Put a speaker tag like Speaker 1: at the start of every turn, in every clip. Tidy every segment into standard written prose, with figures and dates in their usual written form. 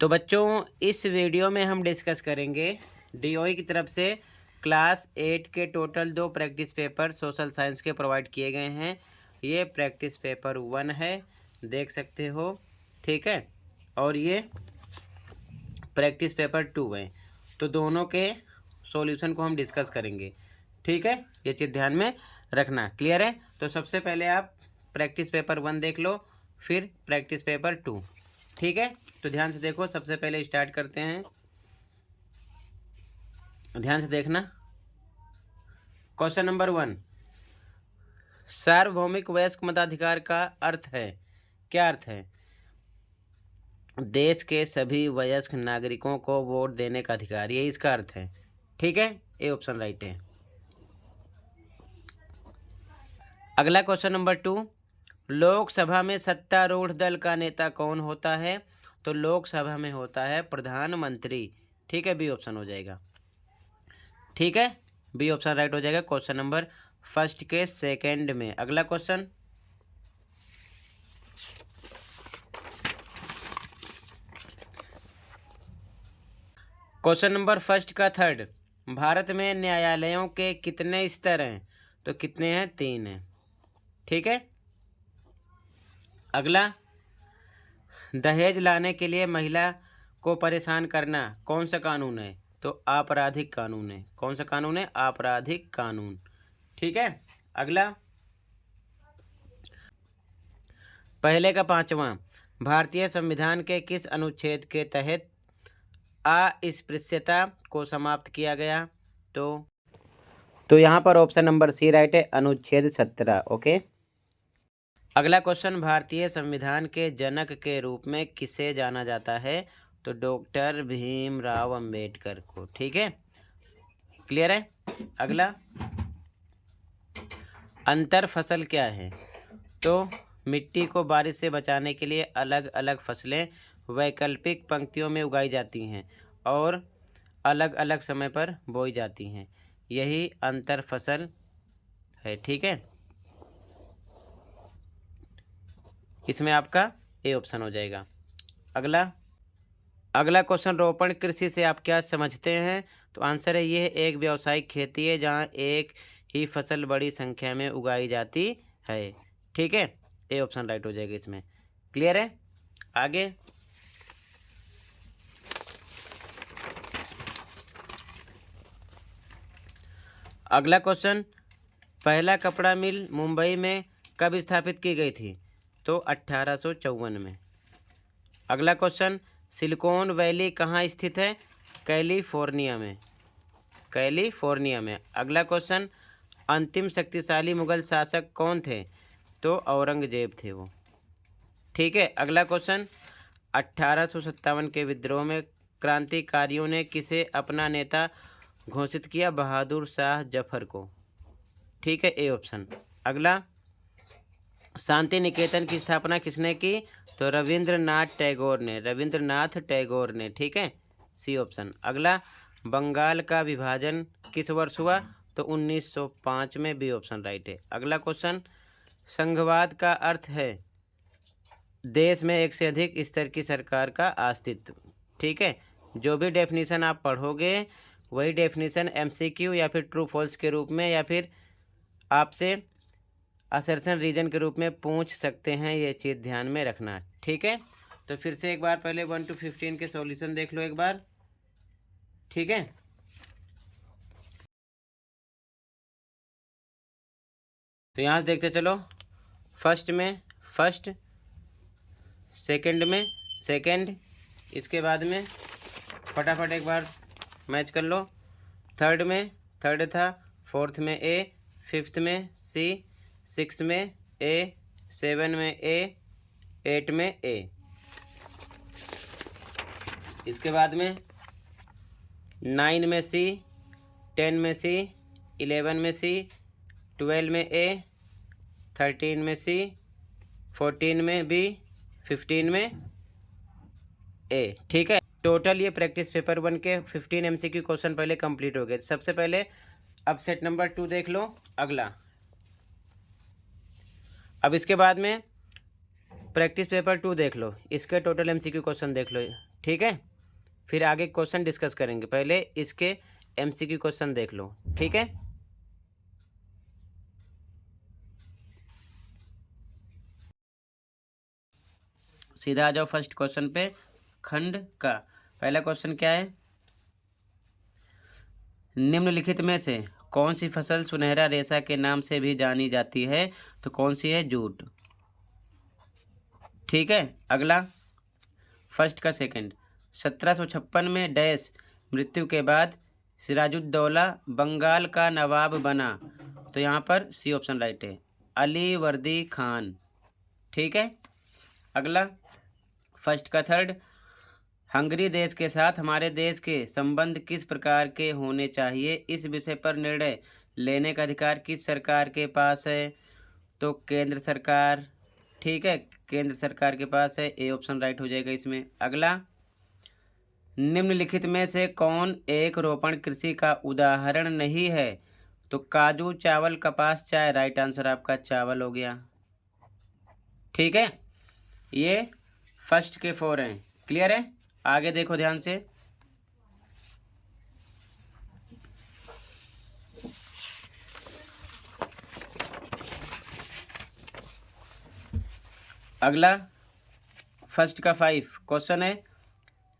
Speaker 1: तो बच्चों इस वीडियो में हम डिस्कस करेंगे डीओई की तरफ से क्लास 8 के total 2 practice paper social science के प्रोवाइड किए गए हैं। ये प्रैक्टिस पेपर 1 है, देख सकते हो, ठीक है, और ये प्रैक्टिस पेपर 2 है। तो दोनों के सॉल्यूशन को हम डिस्कस करेंगे, ठीक है। ये चीज़ ध्यान में रखना, क्लियर है। तो सबसे पहले आप प्रैक्टिस पेपर 1 देख लो, फिर प्रैक्टिस पेपर 2, ठीक है। तो ध्यान से देखो, सबसे पहले स्टार्ट करते हैं, ध्यान से देखना। क्वेश्चन नंबर 1, सार्वभौमिक वयस्क मताधिकार का अर्थ है, क्या अर्थ है? देश के सभी वयस्क नागरिकों को वोट देने का अधिकार, ये इसका अर्थ है, ठीक है। ए ऑप्शन राइट है। अगला क्वेश्चन नंबर 2, लोकसभा में सत्तारूढ़ दल का नेता कौन होता है? तो लोकसभा में होता है प्रधानमंत्री, ठीक है, बी ऑप्शन हो जाएगा, ठीक है, बी ऑप्शन राइट हो जाएगा क्वेश्चन नंबर फर्स्ट के सेकंड में। अगला क्वेश्चन, क्वेश्चन नंबर फर्स्ट का थर्ड, भारत में न्यायालयों के कितने स्तर हैं? तो कितने हैं? 3 हैं, ठीक है। अगला, दहेज लाने के लिए महिला को परेशान करना कौन सा कानून है? तो आपराधिक कानून है। कौन सा कानून है? आपराधिक कानून, ठीक है। अगला, पहले का 5वां, भारतीय संविधान के किस अनुच्छेद के तहत अस्पृश्यता को समाप्त किया गया? तो यहाँ पर ऑप्शन नंबर सी राइट है, अनुच्छेद 17, ओके। अगला क्वेश्चन, भारतीय संविधान के जनक के रूप में किसे जाना जाता है? तो डॉक्टर भीमराव अंबेडकर को, ठीक है, क्लियर है। अगला, अंतर फसल क्या है? तो मिट्टी को बारिश से बचाने के लिए अलग अलग फसलें वैकल्पिक पंक्तियों में उगाई जाती हैं और अलग अलग समय पर बोई जाती हैं, यही अंतर फसल है, ठीक है। इसमें आपका ए ऑप्शन हो जाएगा। अगला क्वेश्चन, रोपण कृषि से आप क्या समझते हैं? तो आंसर है, ये एक व्यावसायिक खेती है जहाँ एक ही फसल बड़ी संख्या में उगाई जाती है, ठीक है, ए ऑप्शन राइट हो जाएगा इसमें, क्लियर है। आगे, अगला क्वेश्चन, पहला कपड़ा मिल मुंबई में कब स्थापित की गई थी? तो 1854 में। अगला क्वेश्चन, सिलिकॉन वैली कहाँ स्थित है? कैलिफोर्निया में, कैलिफोर्निया में। अगला क्वेश्चन, अंतिम शक्तिशाली मुगल शासक कौन थे? तो औरंगजेब थे वो, ठीक है। अगला क्वेश्चन, 1857 के विद्रोह में क्रांतिकारियों ने किसे अपना नेता घोषित किया? बहादुर शाह जफर को, ठीक है, ए ऑप्शन। अगला, शांति निकेतन की स्थापना किसने की? तो रविंद्रनाथ टैगोर ने, रविंद्रनाथ टैगोर ने, ठीक है, सी ऑप्शन। अगला, बंगाल का विभाजन किस वर्ष हुआ? तो 1905 में, बी ऑप्शन राइट है। अगला क्वेश्चन, संघवाद का अर्थ है देश में एक से अधिक स्तर की सरकार का अस्तित्व, ठीक है। जो भी डेफिनेशन आप पढ़ोगे वही डेफिनेशन एमसीक्यू या फिर ट्रू फॉल्स के रूप में या फिर आपसे असर्शन रीजन के रूप में पूछ सकते हैं, ये चीज़ ध्यान में रखना, ठीक है। तो फिर से एक बार पहले 1 to 15 के सॉल्यूशन देख लो एक बार, ठीक है। तो यहाँ से देखते चलो, फर्स्ट में फर्स्ट, सेकंड में सेकंड, इसके बाद में फटाफट एक बार मैच कर लो, थर्ड में थर्ड था, फोर्थ में ए, फिफ्थ में सी, सिक्स में ए, 7 में ए, 8 में ए, इसके बाद में 9 में सी, 10 में सी, 11 में सी, 12 में ए, 13 में सी, 14 में बी, 15 में ए, ठीक है। टोटल ये प्रैक्टिस पेपर 1 के 15 MCQ क्वेश्चन पहले कंप्लीट हो गए। सबसे पहले अब सेट नंबर 2 देख लो। अगला, अब इसके बाद में प्रैक्टिस पेपर 2 देख लो, इसके टोटल MCQ क्वेश्चन देख लो, ठीक है, फिर आगे क्वेश्चन डिस्कस करेंगे। पहले इसके MCQ क्वेश्चन देख लो, ठीक है। सीधा आ जाओ फर्स्ट क्वेश्चन पे। खंड का पहला क्वेश्चन क्या है, निम्नलिखित में से कौन सी फसल सुनहरा रेशा के नाम से भी जानी जाती है? तो कौन सी है? जूट। ठीक है, अगला फर्स्ट का सेकंड, 1756 में डैश मृत्यु के बाद सिराजुद्दौला बंगाल का नवाब बना। तो यहाँ पर सी ऑप्शन राइट है, अली वर्दी खान। ठीक है, अगला फर्स्ट का थर्ड, हंगरी देश के साथ हमारे देश के संबंध किस प्रकार के होने चाहिए, इस विषय पर निर्णय लेने का अधिकार किस सरकार के पास है? तो केंद्र सरकार। ठीक है, केंद्र सरकार के पास है, ए ऑप्शन राइट हो जाएगा इसमें। अगला, निम्नलिखित में से कौन एक रोपण कृषि का उदाहरण नहीं है? तो काजू, चावल, कपास, चाय। राइट आंसर आपका चावल हो गया। ठीक है, ये फर्स्ट के 4 हैं। क्लियर है, आगे देखो ध्यान से। अगला फर्स्ट का 5 क्वेश्चन है,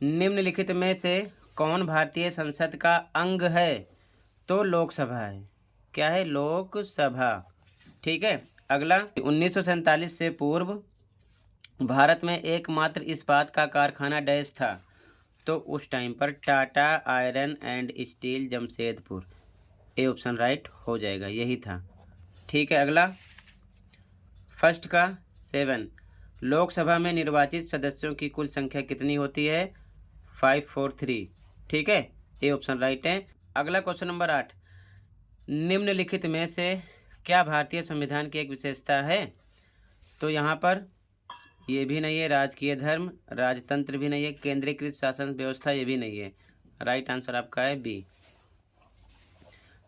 Speaker 1: निम्नलिखित में से कौन भारतीय संसद का अंग है? तो लोकसभा है। क्या है? लोकसभा। ठीक है, अगला, 1947 से पूर्व भारत में एकमात्र इस्पात का कारखाना डैश था। तो उस टाइम पर Tata iron and steel Jamshedpur. A option right हो जाएगा, यही था। ठीक है, अगला फर्स्ट का 7, लोकसभा में निर्वाचित सदस्यों की कुल संख्या कितनी होती है? 543। ठीक है, ए ऑप्शन राइट है। अगला क्वेश्चन नंबर 8, निम्नलिखित में से क्या भारतीय संविधान की एक विशेषता है? तो यहाँ पर ये भी नहीं है, राजकीय धर्म, राजतंत्र भी नहीं है, केंद्रीकृत शासन व्यवस्था ये भी नहीं है। राइट आंसर आपका है बी,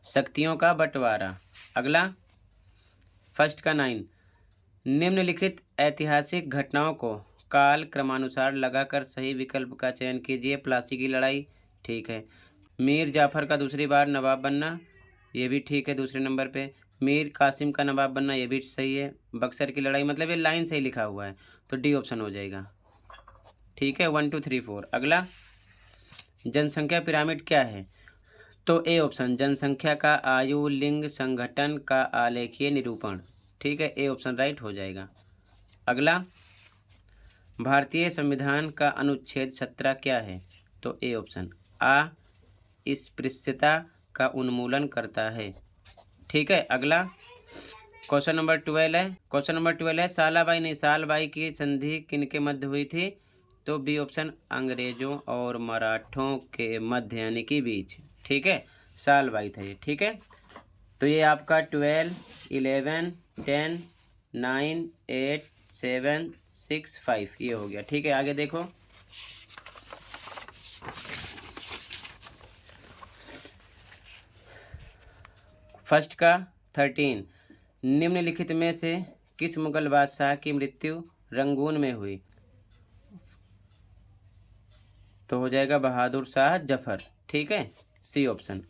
Speaker 1: शक्तियों का बंटवारा। अगला फर्स्ट का 9, निम्नलिखित ऐतिहासिक घटनाओं को काल क्रमानुसार लगाकर सही विकल्प का चयन कीजिए। प्लासी की लड़ाई, ठीक है। मीर जाफर का दूसरी बार नवाब बनना, ये भी ठीक है दूसरे नंबर पे। मीर कासिम का नवाब बनना, ये भी सही है। बक्सर की लड़ाई, मतलब ये लाइन से ही लिखा हुआ है, तो डी ऑप्शन हो जाएगा। ठीक है, 1 2 3 4। अगला, जनसंख्या पिरामिड क्या है? तो ए ऑप्शन, जनसंख्या का आयु लिंग संगठन का आलेखीय निरूपण। ठीक है, ए ऑप्शन राइट हो जाएगा। अगला, भारतीय संविधान का अनुच्छेद 17 क्या है? तो ए ऑप्शन, अस्पृश्यता का उन्मूलन करता है। ठीक है, अगला क्वेश्चन नंबर 12 है। क्वेश्चन नंबर 12 है, सालाबाई नहीं सालबाई की संधि किनके मध्य हुई थी? तो बी ऑप्शन, अंग्रेजों और मराठों के मध्य यानी कि बीच। ठीक है, सालबाई था ये। ठीक है, तो ये आपका 12, 11, 10, 9, 8, 7, 6, 5 ये हो गया। ठीक है, आगे देखो। फर्स्ट का 13, निम्नलिखित में से किस मुगल बादशाह की मृत्यु रंगून में हुई? तो हो जाएगा बहादुर शाह जफर। ठीक है, सी ऑप्शन।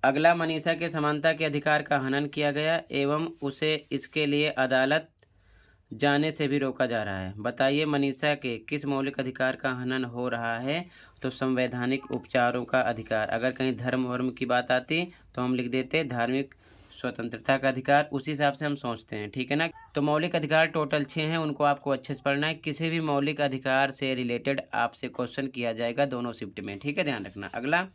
Speaker 1: अगला, मनीषा के समानता के अधिकार का हनन किया गया एवं उसे इसके लिए अदालत जाने से भी रोका जा रहा है। बताइए मनीषा के किस मौलिक अधिकार का हनन हो रहा है? तो संवैधानिक उपचारों का अधिकार। अगर कहीं धर्म वर्म की बात आती तो हम लिख देते धार्मिक स्वतंत्रता का अधिकार, उसी हिसाब से हम सोचते हैं। ठीक है ना, तो मौलिक अधिकार टोटल 6 हैं, उनको आपको अच्छे से पढ़ना है। किसी भी मौलिक अधिकार से रिलेटेड आपसे क्वेश्चन किया जाएगा दोनों शिफ्ट में। ठीक है, ध्यान रखना। अगला,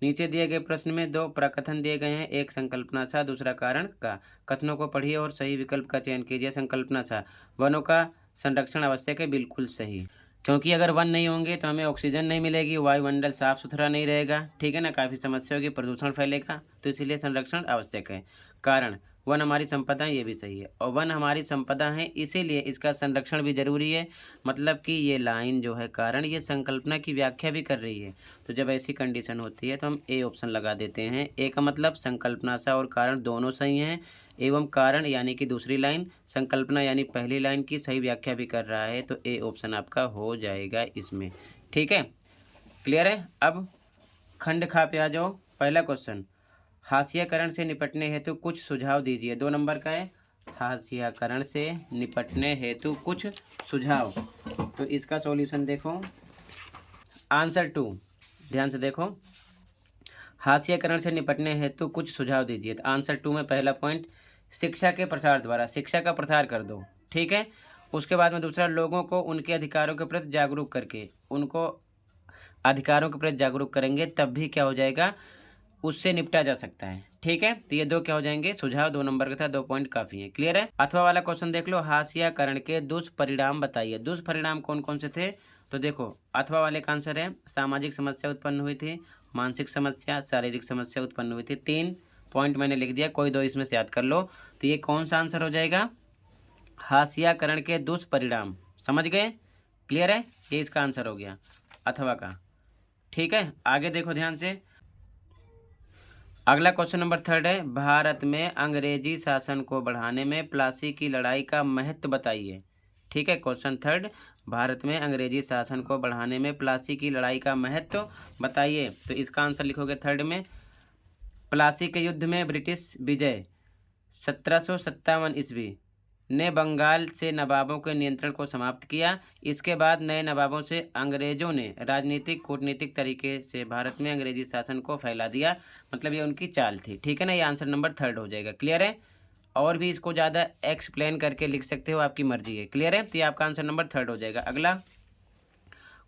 Speaker 1: नीचे दिए गए प्रश्न में 2 प्रकथन दिए गए हैं, एक संकल्पना सा, दूसरा कारण का। कथनों को पढ़िए और सही विकल्प का चयन कीजिए। संकल्पना सा, वनों का संरक्षण आवश्यक है, बिल्कुल सही, क्योंकि अगर वन नहीं होंगे तो हमें ऑक्सीजन नहीं मिलेगी, वायुमंडल साफ सुथरा नहीं रहेगा। ठीक है ना, काफ़ी समस्या होगी, प्रदूषण फैलेगा, तो इसीलिए संरक्षण आवश्यक है। कारण, वन हमारी संपदा है, ये भी सही है, और वन हमारी संपदा है इसीलिए इसका संरक्षण भी जरूरी है। मतलब कि ये लाइन जो है कारण, ये संकल्पना की व्याख्या भी कर रही है। तो जब ऐसी कंडीशन होती है तो हम ए ऑप्शन लगा देते हैं। ए का मतलब संकल्पना सा और कारण दोनों सही हैं, एवं कारण यानी कि दूसरी लाइन, संकल्पना यानी पहली लाइन की सही व्याख्या भी कर रहा है, तो ए ऑप्शन आपका हो जाएगा इसमें। ठीक है, क्लियर है। अब खंड खा पे आ जाओ। पहला क्वेश्चन, हाशियाकरण से निपटने हेतु कुछ सुझाव दीजिए। 2 नंबर का है, हाशियाकरण से निपटने हेतु कुछ सुझाव। तो इसका सॉल्यूशन देखो, आंसर 2, ध्यान से देखो, हाशियाकरण से निपटने हेतु कुछ सुझाव दीजिए। तो आंसर 2 में पहला पॉइंट, शिक्षा के प्रसार द्वारा, शिक्षा का प्रसार कर दो। ठीक है, उसके बाद में दूसरा, लोगों को उनके अधिकारों के प्रति जागरूक करके, उनको अधिकारों के प्रति जागरूक करेंगे तब भी क्या हो जाएगा, उससे निपटा जा सकता है। ठीक है, तो ये 2 क्या हो जाएंगे, सुझाव 2 नंबर का था, 2 पॉइंट काफ़ी है। क्लियर है। अथवा वाला क्वेश्चन देख लो, हाशियाकरण के दुष्परिणाम बताइए। दुष्परिणाम कौन कौन से थे, तो देखो अथवा वाले का आंसर है, सामाजिक समस्या उत्पन्न हुई थी, मानसिक समस्या, शारीरिक समस्या उत्पन्न हुई थी। 3 पॉइंट मैंने लिख दिया, कोई 2 इसमें से याद कर लो। तो ये कौन सा आंसर हो जाएगा, हाशियाकरण के दुष्परिणाम। समझ गए, क्लियर है, ये इसका आंसर हो गया अथवा का। ठीक है, आगे देखो ध्यान से। अगला क्वेश्चन नंबर 3 है, भारत में अंग्रेजी शासन को बढ़ाने में प्लासी की लड़ाई का महत्व बताइए। ठीक है, क्वेश्चन 3, भारत में अंग्रेजी शासन को बढ़ाने में प्लासी की लड़ाई का महत्व बताइए। तो इसका आंसर लिखोगे 3 में, प्लासी के युद्ध में ब्रिटिश विजय 1757 ईस्वी ने बंगाल से नवाबों के नियंत्रण को समाप्त किया। इसके बाद नए नवाबों से अंग्रेजों ने राजनीतिक कूटनीतिक तरीके से भारत में अंग्रेजी शासन को फैला दिया, मतलब ये उनकी चाल थी। ठीक है ना, ये आंसर नंबर 3 हो जाएगा। क्लियर है, और भी इसको ज़्यादा एक्सप्लेन करके लिख सकते हो, आपकी मर्जी है। क्लियर है, तो ये आपका आंसर नंबर 3 हो जाएगा। अगला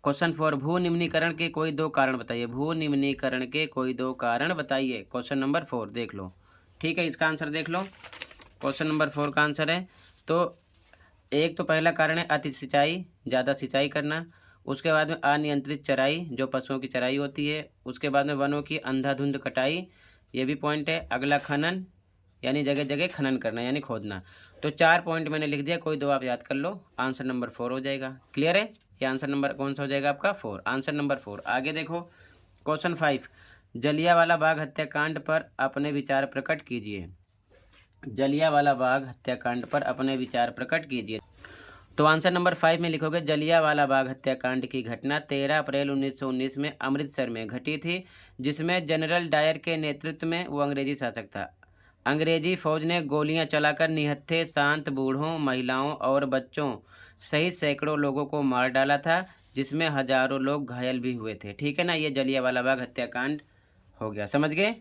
Speaker 1: क्वेश्चन 4, भू निम्नीकरण के कोई 2 कारण बताइए। भू निम्नीकरण के कोई 2 कारण बताइए, क्वेश्चन नंबर 4 देख लो। ठीक है, इसका आंसर देख लो, क्वेश्चन नंबर 4 का आंसर है, तो एक तो पहला कारण है अति सिंचाई, ज़्यादा सिंचाई करना। उसके बाद में अनियंत्रित चराई, जो पशुओं की चराई होती है। उसके बाद में वनों की अंधाधुंध कटाई, ये भी पॉइंट है। अगला खनन, यानी जगह जगह खनन करना यानी खोदना। तो 4 पॉइंट मैंने लिख दिया, कोई 2 आप याद कर लो, आंसर नंबर 4 हो जाएगा। क्लियर है, ये आंसर नंबर कौन सा हो जाएगा आपका, 4, आंसर नंबर 4। आगे देखो क्वेश्चन 5, जलियांवाला बाग हत्याकांड पर अपने विचार प्रकट कीजिए। जलियांवाला बाग हत्याकांड पर अपने विचार प्रकट कीजिए। तो आंसर नंबर 5 में लिखोगे, जलियांवाला बाग हत्याकांड की घटना 13 अप्रैल 1919 में अमृतसर में घटी थी, जिसमें जनरल डायर के नेतृत्व में, वो अंग्रेजी शासक था, अंग्रेजी फौज ने गोलियां चलाकर निहत्थे शांत बूढ़ों, महिलाओं और बच्चों सहित सैकड़ों लोगों को मार डाला था, जिसमें हजारों लोग घायल भी हुए थे। ठीक है ना, ये जलियांवाला बाग हत्याकांड हो गया। समझ गए,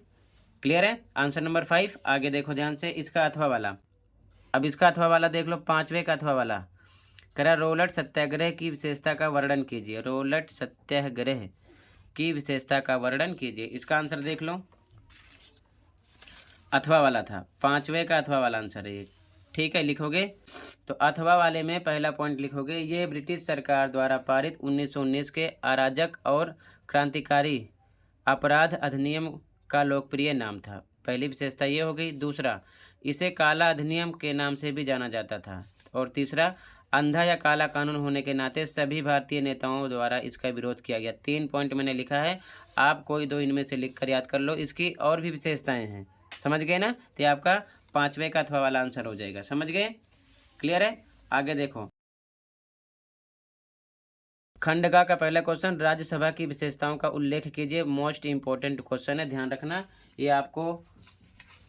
Speaker 1: क्लियर है, आंसर नंबर 5। आगे देखो ध्यान से, इसका अथवा वाला। अब इसका अथवा वाला देख लो, 5वें का अथवा वाला कह रहा, रोलट सत्याग्रह की विशेषता का वर्णन कीजिए। रोलट सत्याग्रह की विशेषता का वर्णन कीजिए, इसका आंसर देख लो, अथवा वाला था, 5वें का अथवा वाला आंसर है ये। ठीक है, लिखोगे तो अथवा वाले में पहला पॉइंट लिखोगे, ये ब्रिटिश सरकार द्वारा पारित 1919 के अराजक और क्रांतिकारी अपराध अधिनियम का लोकप्रिय नाम था। पहली विशेषता ये हो गई। दूसरा, इसे काला अधिनियम के नाम से भी जाना जाता था। और तीसरा, अंधा या काला कानून होने के नाते सभी भारतीय नेताओं द्वारा इसका विरोध किया गया। 3 पॉइंट मैंने लिखा है, आप कोई 2 इनमें से लिख कर याद कर लो, इसकी और भी विशेषताएं हैं। समझ गए ना, तो आपका 5वें का अथवा वाला आंसर हो जाएगा। समझ गए, क्लियर है। आगे देखो, खंडगा का पहला क्वेश्चन, राज्यसभा की विशेषताओं का उल्लेख कीजिए। मोस्ट इंपॉर्टेंट क्वेश्चन है, ध्यान रखना, ये आपको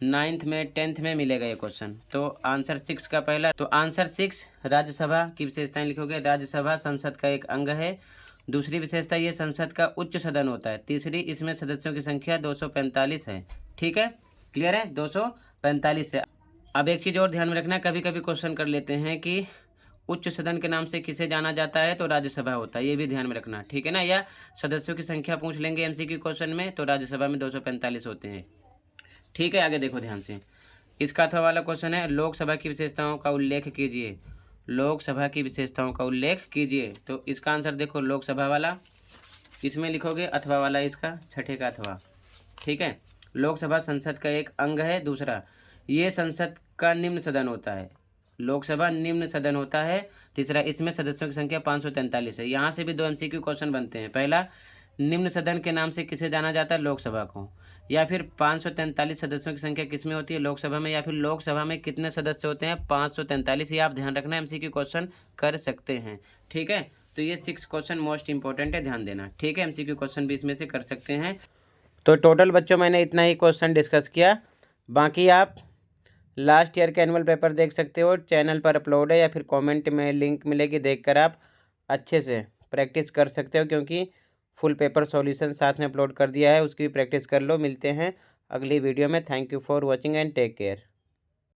Speaker 1: 9th में 10th में मिलेगा ये क्वेश्चन। तो आंसर 6 का पहला, तो आंसर 6, राज्यसभा की विशेषताएं लिखोगे। राज्यसभा संसद का एक अंग है। दूसरी विशेषता, ये संसद का उच्च सदन होता है। तीसरी, इसमें सदस्यों की संख्या 245 है। ठीक है, क्लियर है, 245 है। अब एक चीज़ और ध्यान में रखना, कभी कभी क्वेश्चन कर लेते हैं कि उच्च सदन के नाम से किसे जाना जाता है, तो राज्यसभा होता है, ये भी ध्यान में रखना। ठीक है ना, या सदस्यों की संख्या पूछ लेंगे एमसीक्यू क्वेश्चन में, तो राज्यसभा में 245 होते हैं। ठीक है, आगे देखो ध्यान से, इसका अथवा वाला क्वेश्चन है, लोकसभा की विशेषताओं का उल्लेख कीजिए। लोकसभा की विशेषताओं का उल्लेख कीजिए, तो इसका आंसर देखो, लोकसभा वाला, इसमें लिखोगे अथवा वाला, इसका 6ठे का अथवा। ठीक है, लोकसभा संसद का एक अंग है। दूसरा, ये संसद का निम्न सदन होता है। लोकसभा निम्न सदन होता है। तीसरा, इसमें सदस्यों की संख्या 543 है। यहाँ से भी 2 एमसीक्यू क्वेश्चन बनते हैं। पहला, निम्न सदन के नाम से किसे जाना जाता है? लोकसभा को। या फिर 543 सदस्यों की संख्या किसमें होती है? लोकसभा में। या फिर लोकसभा में कितने सदस्य होते हैं? 543। ये आप ध्यान रखना, एमसीक्यू क्वेश्चन कर सकते हैं। ठीक है, तो ये 6 क्वेश्चन मोस्ट इंपॉर्टेंट है, ध्यान देना। ठीक है, एमसीक्यू क्वेश्चन भी इसमें से कर सकते हैं। तो टोटल बच्चों मैंने इतना ही क्वेश्चन डिस्कस किया। बाकी आप लास्ट ईयर का एनुअल पेपर देख सकते हो, चैनल पर अपलोड है, या फिर कमेंट में लिंक मिलेगी, देखकर आप अच्छे से प्रैक्टिस कर सकते हो, क्योंकि फुल पेपर सॉल्यूशन साथ में अपलोड कर दिया है, उसकी भी प्रैक्टिस कर लो। मिलते हैं अगली वीडियो में। Thank you for watching and take care.